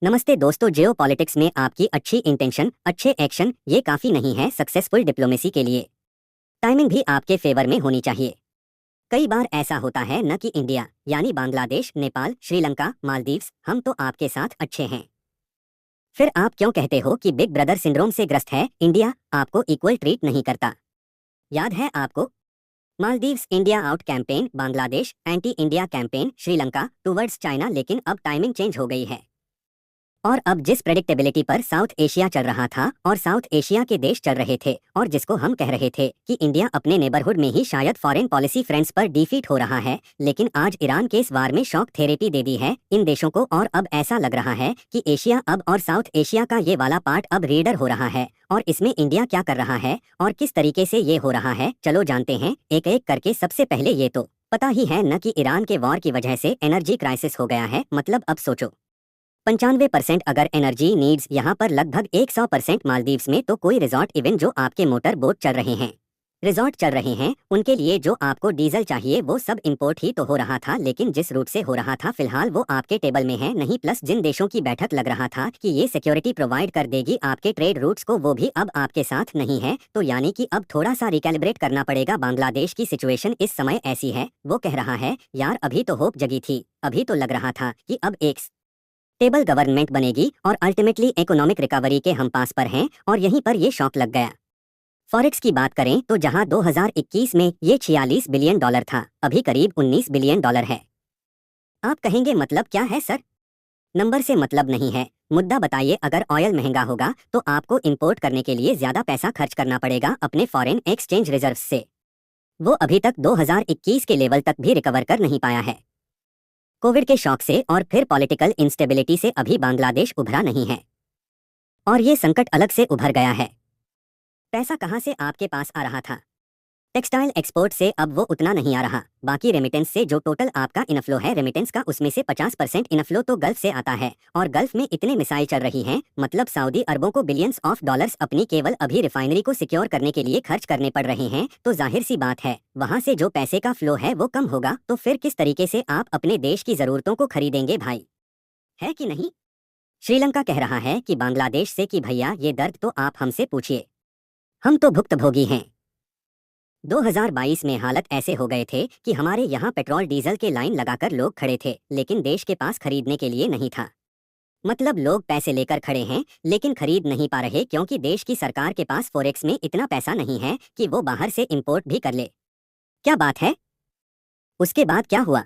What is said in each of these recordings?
नमस्ते दोस्तों, जियो पॉलिटिक्स में आपकी अच्छी इंटेंशन, अच्छे एक्शन ये काफ़ी नहीं है सक्सेसफुल डिप्लोमेसी के लिए। टाइमिंग भी आपके फेवर में होनी चाहिए। कई बार ऐसा होता है न कि इंडिया यानी बांग्लादेश, नेपाल, श्रीलंका, मालदीव्स हम तो आपके साथ अच्छे हैं। फिर आप क्यों कहते हो कि बिग ब्रदर सिंड्रोम से ग्रस्त है इंडिया, आपको इक्वल ट्रीट नहीं करता? याद है आपको? Maldives India out campaign, Bangladesh anti India campaign, Sri Lanka towards China, लेकिन अब टाइमिंग चेंज हो गई है। और अब जिस प्रेडिक्टेबिलिटी पर साउथ एशिया चल रहा था और साउथ एशिया के देश चल रहे थे और जिसको हम कह रहे थे कि इंडिया अपने नेबरहुड में ही शायद फॉरेन पॉलिसी फ्रेंड्स पर डिफीट हो रहा है, लेकिन आज ईरान के इस वार में शॉक थेरेपी दे दी है इन देशों को और अब ऐसा लग रहा है कि एशिया अब और साउथ एशिया का ये वाला पार्ट अब रीडर हो रहा है। और इसमें इंडिया क्या कर रहा है और किस तरीके से ये हो रहा है, चलो जानते हैं एक एक करके। सबसे पहले ये तो पता ही है न कि ईरान के वॉर की वजह से एनर्जी क्राइसिस हो गया है। मतलब अब सोचो, 95% अगर एनर्जी नीड्स यहाँ पर लगभग 100% मालदीव्स में, तो कोई रिजॉर्ट इवन जो आपके मोटर बोट चल रहे हैं, रिजॉर्ट चल रहे हैं, उनके लिए जो आपको डीजल चाहिए वो सब इंपोर्ट ही तो हो रहा था। लेकिन जिस रूट से हो रहा था फिलहाल वो आपके टेबल में है नहीं। प्लस जिन देशों की बैठक लग रहा था कि ये सिक्योरिटी प्रोवाइड कर देगी आपके ट्रेड रूट्स को, वो भी अब आपके साथ नहीं है। तो यानी कि अब थोड़ा सा रिकैलिब्रेट करना पड़ेगा। बांग्लादेश की सिचुएशन इस समय ऐसी है, वो कह रहा है यार अभी तो होप जगी थी, अभी तो लग रहा था कि अब एक स्टेबल गवर्नमेंट बनेगी और अल्टीमेटली इकोनॉमिक रिकवरी के हम पास पर हैं, और यहीं पर ये शॉक लग गया। फॉरेक्स की बात करें तो जहां 2021 में ये $46 बिलियन था, अभी करीब $19 बिलियन है। आप कहेंगे मतलब क्या है सर? नंबर से मतलब नहीं है, मुद्दा बताइए। अगर ऑयल महंगा होगा तो आपको इंपोर्ट करने के लिए ज्यादा पैसा खर्च करना पड़ेगा अपने फॉरेन एक्सचेंज रिजर्व से। वो अभी तक 2021 के लेवल तक भी रिकवर कर नहीं पाया है। कोविड के शॉक से और फिर पॉलिटिकल इंस्टेबिलिटी से अभी बांग्लादेश उभरा नहीं है, और ये संकट अलग से उभर गया है। पैसा कहाँ से आपके पास आ रहा था? टेक्सटाइल एक्सपोर्ट से अब वो उतना नहीं आ रहा। बाकी रेमिटेंस से जो टोटल आपका इनफ्लो है रेमिटेंस का, उसमें से 50% इनफ्लो तो गल्फ से आता है, और गल्फ में इतने मिसाइल चल रही हैं, मतलब सऊदी अरबों को बिलियंस ऑफ डॉलर्स अपनी केवल अभी रिफाइनरी को सिक्योर करने के लिए खर्च करने पड़ रहे हैं। तो जाहिर सी बात है वहां से जो पैसे का फ्लो है वो कम होगा, तो फिर किस तरीके से आप अपने देश की जरूरतों को खरीदेंगे भाई, है कि नहीं? श्रीलंका कह रहा है कि बांग्लादेश से कि भैया ये दर्द तो आप हमसे पूछिए, हम तो भुक्तभोगी हैं। 2022 में हालत ऐसे हो गए थे कि हमारे यहाँ पेट्रोल डीजल के लाइन लगाकर लोग खड़े थे, लेकिन देश के पास खरीदने के लिए नहीं था। मतलब लोग पैसे लेकर खड़े हैं लेकिन खरीद नहीं पा रहे, क्योंकि देश की सरकार के पास फॉरेक्स में इतना पैसा नहीं है कि वो बाहर से इंपोर्ट भी कर ले। क्या बात है? उसके बाद क्या हुआ?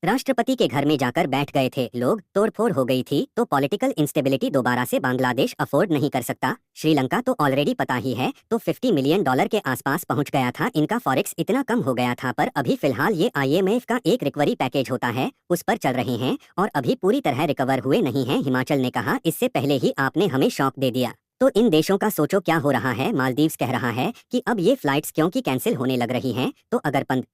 राष्ट्रपति के घर में जाकर बैठ गए थे लोग, तोड़फोड़ हो गई थी। तो पॉलिटिकल इंस्टेबिलिटी दोबारा से बांग्लादेश अफोर्ड नहीं कर सकता। श्रीलंका तो ऑलरेडी पता ही है, तो $50 मिलियन के आसपास पहुंच गया था इनका फॉरेक्स, इतना कम हो गया था। पर अभी फिलहाल ये IMF का एक रिकवरी पैकेज होता है उस पर चल रहे हैं, और अभी पूरी तरह रिकवर हुए नहीं हैं। हिमाचल ने कहा इससे पहले ही आपने हमें शॉक दे दिया। तो इन देशों का सोचो क्या हो रहा है। मालदीव्स कह रहा है कि अब ये फ्लाइट्स क्योंकि कैंसिल होने लग रही हैं, तो अगर 15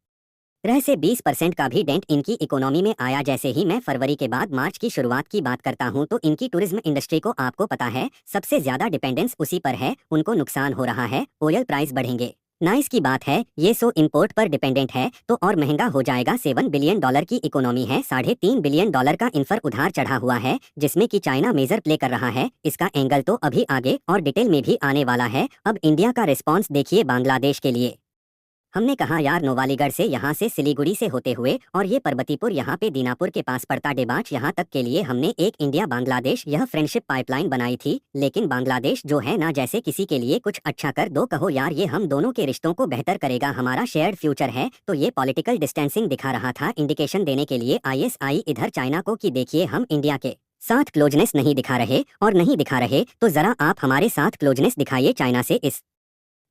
से 20% का भी डेंट इनकी इकोनॉमी में आया। जैसे ही मैं फरवरी के बाद मार्च की शुरुआत की बात करता हूं, तो इनकी टूरिज्म इंडस्ट्री को आपको पता है सबसे ज्यादा डिपेंडेंस उसी पर है, उनको नुकसान हो रहा है। ऑयल प्राइस बढ़ेंगे, नाइस की बात है, ये सो इंपोर्ट पर डिपेंडेंट है तो और महंगा हो जाएगा। $7 बिलियन की इकोनॉमी है, $3.5 बिलियन का इन्फर उधार चढ़ा हुआ है, जिसमें कि चाइना मेजर प्ले कर रहा है। इसका एंगल तो अभी आगे और डिटेल में भी आने वाला है। अब इंडिया का रिस्पॉन्स देखिए बांग्लादेश के लिए। हमने कहा यार नोवालीगढ़ से यहाँ से सिलीगुड़ी से होते हुए और ये पर्वतीपुर यहाँ पे दीनापुर के पास पड़ता डेबाच, यहाँ तक के लिए हमने एक इंडिया बांग्लादेश यह फ्रेंडशिप पाइपलाइन बनाई थी। लेकिन बांग्लादेश जो है ना, जैसे किसी के लिए कुछ अच्छा कर दो, कहो यार ये हम दोनों के रिश्तों को बेहतर करेगा, हमारा शेयर्ड फ्यूचर है। तो ये पॉलिटिकल डिस्टेंसिंग दिखा रहा था इंडिकेशन देने के लिए ISI इधर चाइना को कि देखिए हम इंडिया के साथ क्लोजनेस नहीं दिखा रहे, और नहीं दिखा रहे तो जरा आप हमारे साथ क्लोजनेस दिखाइए चाइना से। इस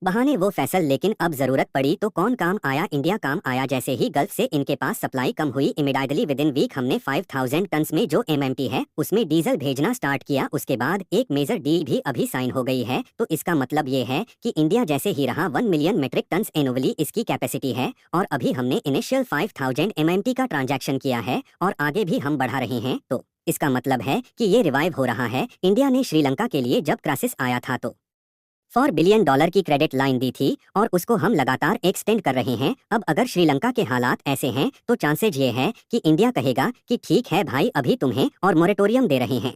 बहाने वो फैसल, लेकिन अब जरूरत पड़ी तो कौन काम आया? इंडिया काम आया। जैसे ही गल्फ से इनके पास सप्लाई कम हुई, इमीडिएटली विद इन वीक हमने 5000 टन्स में जो MMT है उसमें डीजल भेजना स्टार्ट किया। उसके बाद एक मेजर डील भी अभी साइन हो गई है। तो इसका मतलब ये है कि इंडिया जैसे ही रहा 1 मिलियन मेट्रिक टन्स एनुअली इसकी कैपेसिटी है, और अभी हमने इनिशियल 5000 MMT का ट्रांजैक्शन किया है और आगे भी हम बढ़ा रहे हैं। तो इसका मतलब है कि ये रिवाइव हो रहा है। इंडिया ने श्रीलंका के लिए जब क्राइसिस आया था तो $4 बिलियन की क्रेडिट लाइन दी थी, और उसको हम लगातार एक्सटेंड कर रहे हैं। अब अगर श्रीलंका के हालात ऐसे हैं तो चांसेज ये है कि इंडिया कहेगा कि ठीक है भाई अभी तुम्हें और मोरेटोरियम दे रहे हैं।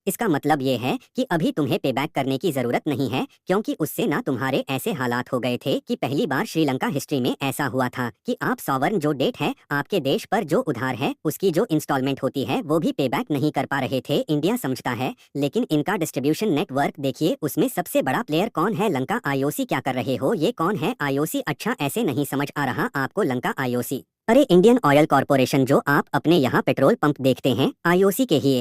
इसका मतलब ये है कि अभी तुम्हें पेबैक करने की जरूरत नहीं है, क्योंकि उससे ना तुम्हारे ऐसे हालात हो गए थे कि पहली बार श्रीलंका हिस्ट्री में ऐसा हुआ था कि आप सॉवरन जो डेट है आपके देश पर जो उधार है उसकी जो इंस्टॉलमेंट होती है वो भी पेबैक नहीं कर पा रहे थे। इंडिया समझता है, लेकिन इनका डिस्ट्रीब्यूशन नेटवर्क देखिए, उसमें सबसे बड़ा प्लेयर कौन है? लंका। आईओसी। क्या कर रहे हो? ये कौन है आईओसी? अच्छा, ऐसे नहीं समझ आ रहा आपको लंका आईओसी? अरे इंडियन ऑयल कॉरपोरेशन, जो आप अपने यहाँ पेट्रोल पंप देखते हैं, आईओसी के ही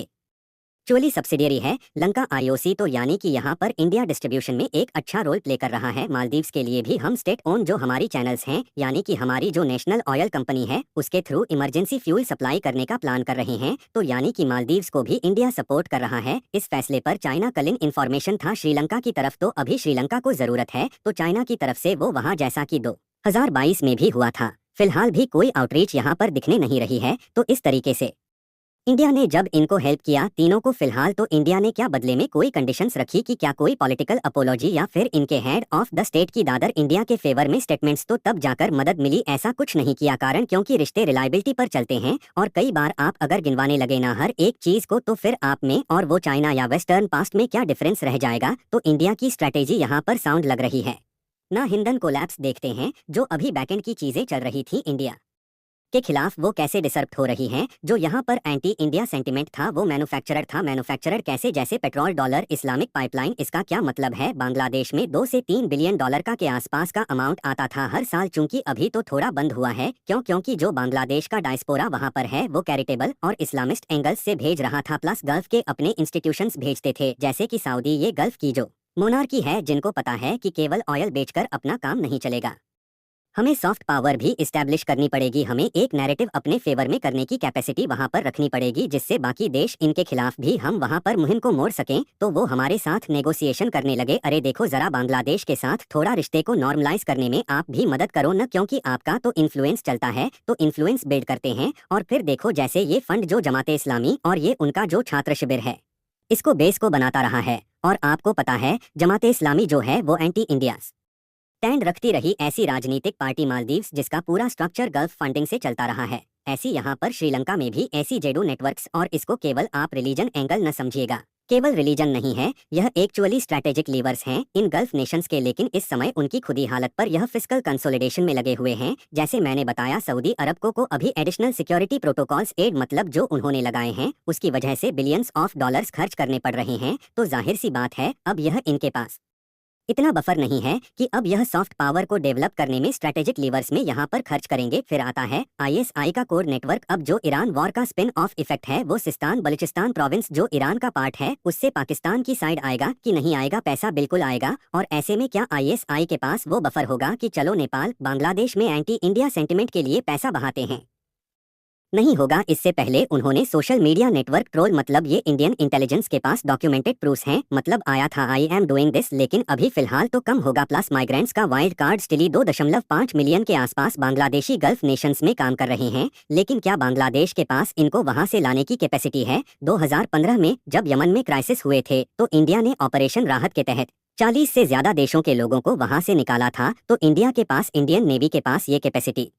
एक्चुअली सब्सिडियरी है लंका आईओसी। तो यानी कि यहाँ पर इंडिया डिस्ट्रीब्यूशन में एक अच्छा रोल प्ले कर रहा है। मालदीव्स के लिए भी हम स्टेट ओन जो हमारी चैनल्स हैं, यानी कि हमारी जो नेशनल ऑयल कंपनी है, उसके थ्रू इमरजेंसी फ्यूल सप्लाई करने का प्लान कर रहे हैं। तो यानी कि मालदीव्स को भी इंडिया सपोर्ट कर रहा है। इस फैसले पर चाइना कलिन इन्फॉर्मेशन था श्रीलंका की तरफ, तो अभी श्रीलंका को जरूरत है तो चाइना की तरफ से वो वहाँ जैसा कि 2022 में भी हुआ था। फिलहाल भी कोई आउटरीच यहाँ पर दिखने नहीं रही है। तो इस तरीके से इंडिया ने जब इनको हेल्प किया तीनों को, फिलहाल तो इंडिया ने क्या बदले में कोई कंडीशंस रखी कि क्या कोई पॉलिटिकल अपोलॉजी या फिर इनके हेड ऑफ द स्टेट की दादर इंडिया के फेवर में स्टेटमेंट्स तो तब जाकर मदद मिली, ऐसा कुछ नहीं किया। कारण क्योंकि रिश्ते रिलायबिलिटी पर चलते हैं और कई बार आप अगर गिनवाने लगे ना हर एक चीज को, तो फिर आप में और वो चाइना या वेस्टर्न पास्ट में क्या डिफरेंस रह जाएगा। तो इंडिया की स्ट्रैटेजी यहाँ पर साउंड लग रही है ना। हिंदन कोलैप्स देखते हैं, जो अभी बैकएंड की चीजें चल रही थी इंडिया के खिलाफ, वो कैसे डिसर्प्ट हो रही हैं। जो यहाँ पर एंटी इंडिया सेंटिमेंट था वो मैन्युफैक्चरर था। मैन्युफैक्चरर कैसे? जैसे पेट्रोल डॉलर इस्लामिक पाइपलाइन। इसका क्या मतलब है? बांग्लादेश में 2 से 3 बिलियन डॉलर का के आसपास का अमाउंट आता था हर साल, चूंकि अभी तो थोड़ा बंद हुआ है। क्योंकि जो बांग्लादेश का डायस्पोरा वहाँ पर है वो कैरिटेबल और इस्लामिस्ट एंगल्स से भेज रहा था, प्लस गल्फ के अपने इंस्टीट्यूशंस भेजते थे, जैसे कि सऊदी। ये गल्फ की जो मोनार्की है, जिनको पता है कि केवल ऑयल बेचकर अपना काम नहीं चलेगा, हमें सॉफ्ट पावर भी इस्टेब्लिश करनी पड़ेगी। हमें एक नैरेटिव अपने फेवर में करने की कैपेसिटी वहां पर रखनी पड़ेगी, जिससे बाकी देश इनके खिलाफ भी हम वहां पर मुहिम को मोड़ सकें, तो वो हमारे साथ नेगोशिएशन करने लगे। अरे देखो जरा, बांग्लादेश के साथ थोड़ा रिश्ते को नॉर्मलाइज करने में आप भी मदद करो न, क्योंकि आपका तो इन्फ्लुएंस चलता है, तो इन्फ्लुएंस बिल्ड करते हैं। और फिर देखो, जैसे ये फंड जो जमाते इस्लामी और ये उनका जो छात्र शिविर है, इसको बेस को बनाता रहा है। और आपको पता है जमाते इस्लामी जो है वो एंटी इंडिया स्टैंड रखती रही ऐसी राजनीतिक पार्टी मालदीव्स, जिसका पूरा स्ट्रक्चर गल्फ फंडिंग से चलता रहा है। ऐसी यहाँ पर श्रीलंका में भी ऐसी जेडू नेटवर्क्स, और इसको केवल आप रिलीजन एंगल न समझिएगा, केवल रिलीजन नहीं है, यह एक्चुअली स्ट्रैटेजिक लीवर्स हैं इन गल्फ नेशंस के। लेकिन इस समय उनकी खुदी हालत पर यह फिस्कल कंसोलिडेशन में लगे हुए हैं। जैसे मैंने बताया, सऊदी अरब को अभी एडिशनल सिक्योरिटी प्रोटोकॉल्स एड मतलब जो उन्होंने लगाए हैं, उसकी वजह से बिलियंस ऑफ डॉलर्स खर्च करने पड़ रहे हैं। तो जाहिर सी बात है अब यह इनके पास इतना बफर नहीं है कि अब यह सॉफ्ट पावर को डेवलप करने में स्ट्रैटेजिक लीवर्स में यहाँ पर खर्च करेंगे। फिर आता है आईएसआई का कोर नेटवर्क। अब जो ईरान वॉर का स्पिन ऑफ इफेक्ट है, वो सिस्तान बलूचिस्तान प्रोविंस जो ईरान का पार्ट है, उससे पाकिस्तान की साइड आएगा कि नहीं आएगा? पैसा बिल्कुल आएगा। और ऐसे में क्या आईएसआई के पास वो बफर होगा कि चलो नेपाल बांग्लादेश में एंटी इंडिया सेंटिमेंट के लिए पैसा बहाते हैं? नहीं होगा। इससे पहले उन्होंने सोशल मीडिया नेटवर्क ट्रोल, मतलब ये इंडियन इंटेलिजेंस के पास डॉक्यूमेंटेड प्रूफ्स हैं, मतलब आया था आई एम डूइंग दिस। लेकिन अभी फिलहाल तो कम होगा। प्लस माइग्रेंट्स का वाइल्ड कार्ड स्टिली 2.5 मिलियन के आसपास बांग्लादेशी गल्फ नेशंस में काम कर रहे हैं। लेकिन क्या बांग्लादेश के पास इनको वहां से लाने की कैपेसिटी है? 2015 में जब यमन में क्राइसिस हुए थे, तो इंडिया ने ऑपरेशन राहत के तहत 40 से ज्यादा देशों के लोगों को वहां से निकाला था। तो इंडिया के पास, इंडियन नेवी के पास ये कैपेसिटी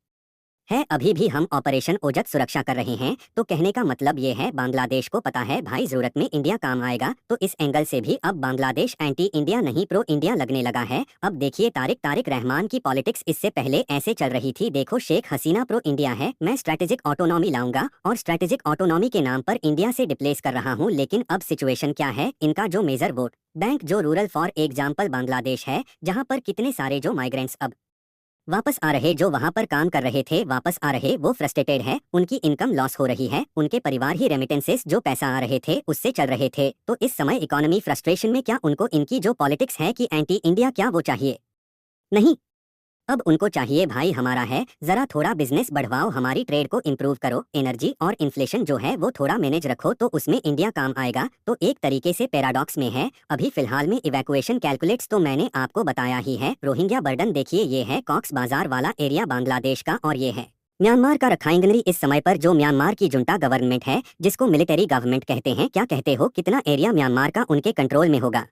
है। अभी भी हम ऑपरेशन ओजत सुरक्षा कर रहे हैं। तो कहने का मतलब ये है, बांग्लादेश को पता है भाई जरूरत में इंडिया काम आएगा। तो इस एंगल से भी अब बांग्लादेश एंटी इंडिया नहीं प्रो इंडिया लगने लगा है। अब देखिए तारिक रहमान की पॉलिटिक्स इससे पहले ऐसे चल रही थी। देखो, शेख हसीना प्रो इंडिया है, मैं स्ट्रैटेजिक ऑटोनॉमी लाऊंगा और स्ट्रैटेजिक ऑटोनॉमी के नाम पर इंडिया से डिप्लेस कर रहा हूँ। लेकिन अब सिचुएशन क्या है? इनका जो मेजर वोट बैंक जो रूरल फॉर एग्जाम्पल बांग्लादेश है, जहाँ पर कितने सारे जो माइग्रेंट्स अब वापस आ रहे, जो वहां पर काम कर रहे थे वापस आ रहे, वो फ्रस्ट्रेटेड है, उनकी इनकम लॉस हो रही है, उनके परिवार ही रेमिटेंसेस जो पैसा आ रहे थे उससे चल रहे थे। तो इस समय इकोनॉमी फ्रस्ट्रेशन में, क्या उनको इनकी जो पॉलिटिक्स है कि एंटी इंडिया, क्या वो चाहिए? नहीं। अब उनको चाहिए भाई हमारा है, जरा थोड़ा बिजनेस बढ़वाओ, हमारी ट्रेड को इम्प्रूव करो, एनर्जी और इन्फ्लेशन जो है वो थोड़ा मैनेज रखो, तो उसमें इंडिया काम आएगा। तो एक तरीके से पैराडॉक्स में है। अभी फिलहाल में इवैक्यूएशन कैलकुलेट्स तो मैंने आपको बताया ही है। रोहिंग्या बर्डन देखिए, ये है कॉक्स बाजार वाला एरिया बांग्लादेश का, और ये है म्यांमार का रखाइंगनरी। इस समय पर जो म्यांमार की जुंटा गवर्नमेंट है, जिसको मिलिट्री गवर्नमेंट कहते हैं, क्या कहते हो, कितना एरिया म्यांमार का उनके कंट्रोल में होगा?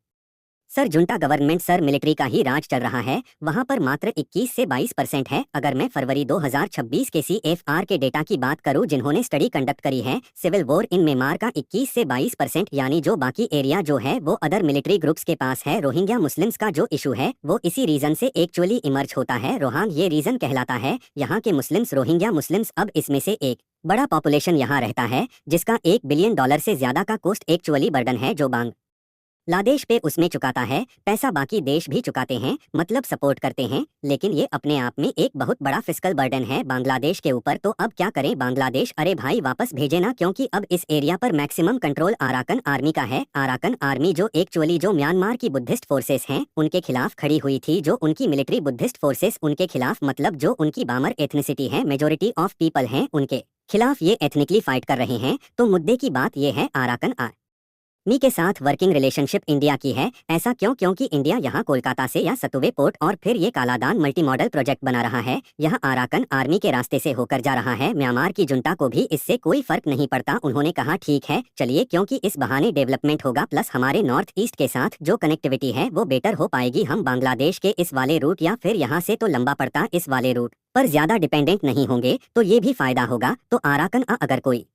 Sir junta government sir military का ही राज चल रहा है, वहां पर मात्र 21 से 22% है। अगर मैं फरवरी 2026 के CFR के डेटा की बात करूं जिन्होंने स्टडी कंडक्ट करी है, सिविल वॉर इन म्यांमार का 21 से 22%, यानी जो बाकी एरिया जो है वो अदर मिलिट्री ग्रुप्स के पास है। रोहिंग्या मुस्लिम्स का जो इशू है वो इसी रीजन से एक्चुअली इमर्ज होता है। रोहांग ये रीजन कहलाता है। यहाँ के मुस्लिम्स रोहिंग्या मुस्लिम्स, अब इसमें से एक बड़ा पॉपुलेशन यहाँ रहता है जिसका $1 बिलियन से ज्यादा का कोस्ट एक्चुअली बर्डन है जो बांग्लादेश पे उसमें चुकाता है। पैसा बाकी देश भी चुकाते हैं, मतलब सपोर्ट करते हैं, लेकिन ये अपने आप में एक बहुत बड़ा फिस्कल बर्डन है बांग्लादेश के ऊपर। तो अब क्या करे बांग्लादेश? अरे भाई वापस भेजे ना, क्योंकि अब इस एरिया पर मैक्सिमम कंट्रोल अराकन आर्मी का है। अराकन आर्मी जो एक्चुअली जो म्यांमार की बुद्धिस्ट फोर्सेस हैं उनके खिलाफ खड़ी हुई थी, जो उनकी मिलिट्री बुद्धिस्ट फोर्सेस उनके खिलाफ, मतलब जो उनकी बामर एथनिसिटी है, मेजोरिटी ऑफ पीपल हैं, उनके खिलाफ ये एथनिकली फाइट कर रहे हैं। तो मुद्दे की बात ये है अराकन आर्मी के साथ वर्किंग रिलेशनशिप इंडिया की है। ऐसा क्यों? क्योंकि इंडिया यहाँ कोलकाता से या सतुवे पोर्ट और फिर ये कालादान मल्टी मॉडल प्रोजेक्ट बना रहा है। यह अराकन आर्मी के रास्ते से होकर जा रहा है। म्यांमार की जुंटा को भी इससे कोई फर्क नहीं पड़ता। उन्होंने कहा ठीक है चलिए, क्योंकि इस बहाने डेवलपमेंट होगा, प्लस हमारे नॉर्थ ईस्ट के साथ जो कनेक्टिविटी है वो बेटर हो पाएगी। हम बांग्लादेश के इस वाले रूट या फिर यहाँ से तो लंबा पड़ता इस वाले रूट पर ज्यादा डिपेंडेंट नहीं होंगे, तो ये भी फायदा होगा। तो अराकन अगर कोई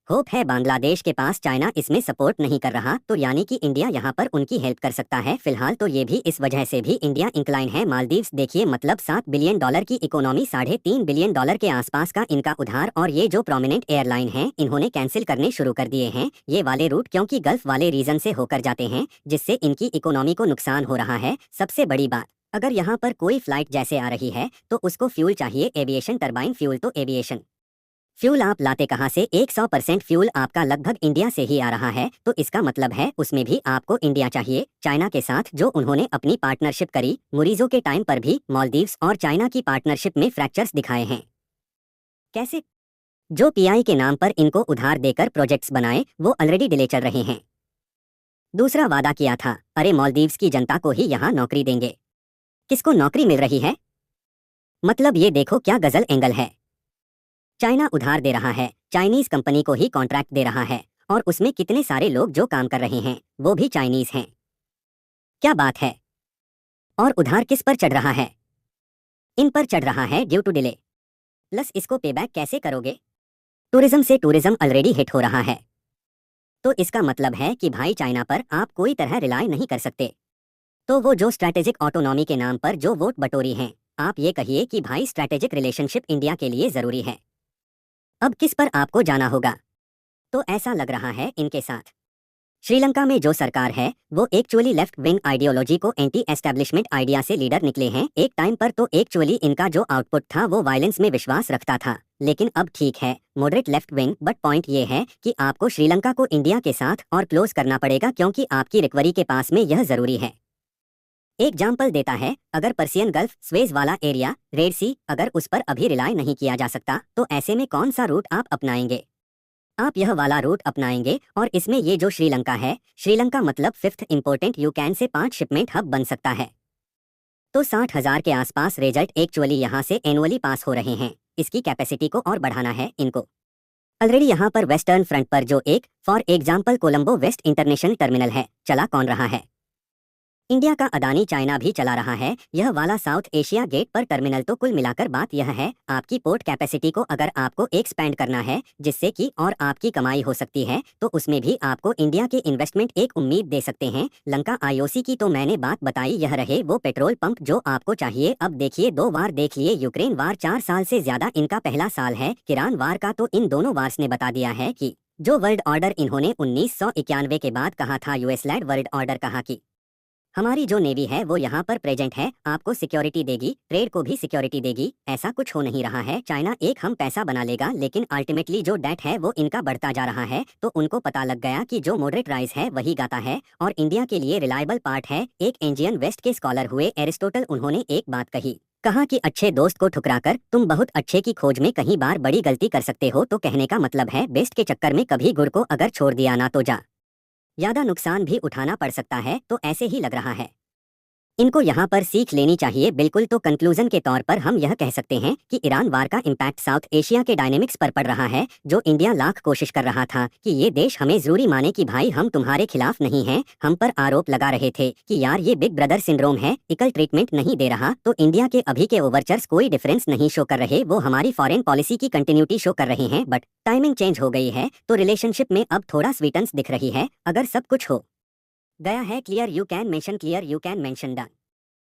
होप है बांग्लादेश के पास, चाइना इसमें सपोर्ट नहीं कर रहा, तो यानी कि इंडिया यहाँ पर उनकी हेल्प कर सकता है। फिलहाल तो ये भी इस वजह से भी इंडिया इंक्लाइन है। मालदीव्स देखिए, मतलब $7 बिलियन की इकोनॉमी, $3.5 बिलियन के आसपास का इनका उधार, और ये जो प्रोमिनेंट एयरलाइन है इन्होंने कैंसिल करने शुरू कर दिए हैं ये वाले रूट, क्योंकि गल्फ वाले रीजन से होकर जाते हैं जिससे इनकी इकोनॉमी को नुकसान हो रहा है। सबसे बड़ी बात, अगर यहाँ पर कोई फ्लाइट जैसे आ रही है तो उसको फ्यूल चाहिए, एविएशन टरबाइन फ्यूल। तो एविएशन फ्यूल आप लाते कहाँ से? 100% फ्यूल आपका लगभग इंडिया से ही आ रहा है, तो इसका मतलब है उसमें भी आपको इंडिया चाहिए। चाइना के साथ जो उन्होंने अपनी पार्टनरशिप करी मुरीजो के टाइम पर भी, मालदीव्स और चाइना की पार्टनरशिप में फ्रैक्चर्स दिखाए हैं। कैसे? जो पीआई के नाम पर इनको उधार देकर प्रोजेक्ट्स बनाए वो ऑलरेडी डिले चल रहे हैं। दूसरा वादा किया था, अरे मालदीव्स की जनता को ही यहाँ नौकरी देंगे। किसको नौकरी मिल रही है? मतलब ये देखो क्या गजल एंगल है। चाइना उधार दे रहा है, चाइनीज कंपनी को ही कॉन्ट्रैक्ट दे रहा है, और उसमें कितने सारे लोग जो काम कर रहे हैं वो भी चाइनीज हैं। क्या बात है? और उधार किस पर चढ़ रहा है? इन पर चढ़ रहा है ड्यू टू डिले। प्लस इसको पेबैक कैसे करोगे? टूरिज्म से टूरिज्म ऑलरेडी हिट हो रहा है, तो इसका मतलब है कि भाई चाइना पर आप कोई तरह रिलाय नहीं कर सकते। तो वो जो स्ट्रैटेजिक ऑटोनॉमी के नाम पर जो वोट बटोरी हैं, आप ये कहिए कि भाई स्ट्रैटेजिक रिलेशनशिप इंडिया के लिए जरूरी है। अब किस पर आपको जाना होगा? तो ऐसा लग रहा है इनके साथ श्रीलंका में जो सरकार है वो एक्चुअली लेफ्ट विंग आइडियोलॉजी को एंटी एस्टेब्लिशमेंट आइडिया से लीडर निकले हैं। एक टाइम पर तो एक्चुअली इनका जो आउटपुट था वो वायलेंस में विश्वास रखता था, लेकिन अब ठीक है moderate left wing. But point ये है कि आपको श्रीलंका को इंडिया के साथ और क्लोज करना पड़ेगा, क्योंकि आपकी रिकवरी के पास में यह जरूरी है। एग्जाम्पल देता है, अगर पर्सियन गल्फ, स्वेज वाला एरिया, रेड सी, अगर उस पर अभी रिलाय नहीं किया जा सकता तो ऐसे में कौन सा रूट आप अपनाएंगे? आप यह वाला रूट अपनाएंगे, और इसमें ये जो श्रीलंका है, श्रीलंका मतलब 5th important you can say 5 shipment hub बन सकता है। तो 60,000 के आसपास रिजल्ट एक्चुअली यहाँ से एनुअली पास हो रहे हैं। इसकी कैपेसिटी को और बढ़ाना है इनको। ऑलरेडी यहाँ पर वेस्टर्न फ्रंट पर जो एक for example Colombo West International Terminal है, चला कौन रहा है? इंडिया का अदानी चाइना भी चला रहा है। यह वाला साउथ एशिया गेट पर टर्मिनल। तो कुल मिलाकर बात यह है, आपकी पोर्ट कैपेसिटी को अगर आपको एक्सपैंड करना है जिससे कि और आपकी कमाई हो सकती है, तो उसमें भी आपको इंडिया के इन्वेस्टमेंट एक उम्मीद दे सकते हैं। लंका आईओसी की तो मैंने बात बताई, यह रहे वो पेट्रोल पंप जो आपको चाहिए। अब देखिए 2 वार देख लिए, यूक्रेन वार 4 साल से ज्यादा इनका पहला साल है, ईरान वार का तो इन दोनों वार्स ने बता दिया है कि जो वर्ल्ड ऑर्डर इन्होंने 1991 के बाद कहा था, यूएस लेड वर्ल्ड ऑर्डर, कहा कि हमारी जो नेवी है वो यहाँ पर प्रेजेंट है, आपको सिक्योरिटी देगी, ट्रेड को भी सिक्योरिटी देगी। ऐसा कुछ हो नहीं रहा है। चाइना एक हम पैसा बना लेगा, लेकिन अल्टीमेटली जो डेट है वो इनका बढ़ता जा रहा है। तो उनको पता लग गया कि जो मॉडरेट राइज है वही गाता है और इंडिया के लिए रिलायबल पार्ट है। एक एंजियन वेस्ट के स्कॉलर हुए एरिस्टोटल, उन्होंने एक बात कही, कहा कि अच्छे दोस्त को ठुकराकर तुम बहुत अच्छे की खोज में कहीं बार बड़ी गलती कर सकते हो। तो कहने का मतलब है बेस्ट के चक्कर में कभी गुड़ को अगर छोड़ दिया ना तो ज्यादा नुकसान भी उठाना पड़ सकता है। तो ऐसे ही लग रहा है। इनको यहाँ पर सीख लेनी चाहिए बिल्कुल। तो कंक्लूजन के तौर पर हम यह कह सकते हैं कि ईरान वार का इम्पैक्ट साउथ एशिया के डायनेमिक्स पर पड़ रहा है, जो इंडिया लाख कोशिश कर रहा था कि ये देश हमें जरूरी माने कि भाई हम तुम्हारे खिलाफ नहीं हैं, हम पर आरोप लगा रहे थे कि यार ये बिग ब्रदर सिंड्रोम है, इक्वल ट्रीटमेंट नहीं दे रहा। तो इंडिया के अभी के ओवरचर्स कोई डिफरेंस नहीं शो कर रहे, वो हमारी फॉरेन पॉलिसी की कंटिन्यूटी शो कर रहे हैं। बट टाइमिंग चेंज हो गई है, तो रिलेशनशिप में अब थोड़ा स्वीटनेस दिख रही है। अगर सब कुछ हो गया है clear, you can mention done.